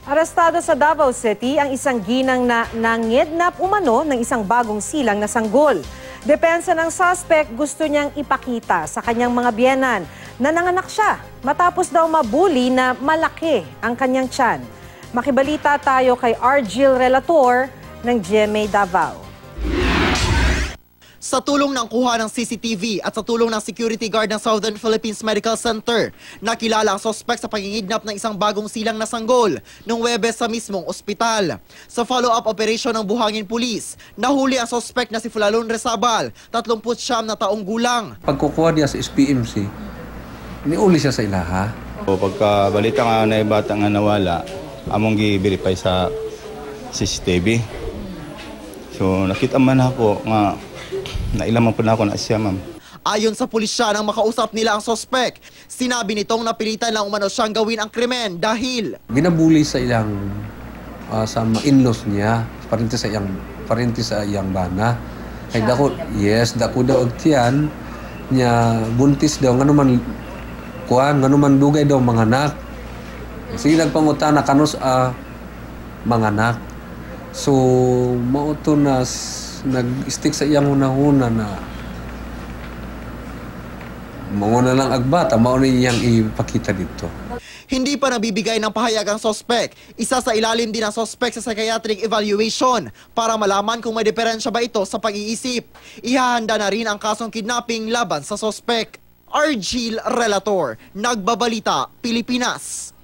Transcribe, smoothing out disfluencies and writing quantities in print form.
Arestado sa Davao City ang isang ginang na nangidnap umano ng isang bagong silang na sanggol. Depensa ng suspect, gusto niyang ipakita sa kanyang mga biyenan na nanganak siya matapos daw mabuli na malaki ang kanyang tiyan. Makibalita tayo kay Argil Relator ng GMA Davao. Sa tulong ng kuha ng CCTV at sa tulong ng security guard ng Southern Philippines Medical Center, nakilala ang sospek sa pangingidnap ng isang bagong silang na sanggol noong Huwebes sa mismong ospital. Sa follow-up operation ng Buhangin Police, nahuli ang sospek na si Flalon Rezabal, 39 na taong gulang. Pagkukuha niya sa SPMC, niuli siya sa ilaha. O pagka balita nga na bata nga nawala, among gi-verify sa CCTV. So nakita man ako nga nailaman po na ako na siya, ma'am. Ayon sa pulisya nang makausap nila ang sospek, sinabi nitong napilitan lang umano siyang gawin ang krimen dahil Ginabuli sa ilang sa in-laws niya, parinti sa iyang bana. Kay dako, dako daw og tiyan niya buntis daw nganuman nganuman dugay daw manganak. Sige nagpangutana kanus manganak. So mao to na nag-stick sa iyang hunahuna na muna lang agbata, mauna iyang ipakita dito. Hindi pa nabibigay ng pahayag ang sospek. Isa sa ilalim din ang sospek sa psychiatric evaluation para malaman kung may diferensya ba ito sa pag-iisip. Ihahanda na rin ang kasong kidnapping laban sa sospek. Argil Relator, Nagbabalita, Pilipinas.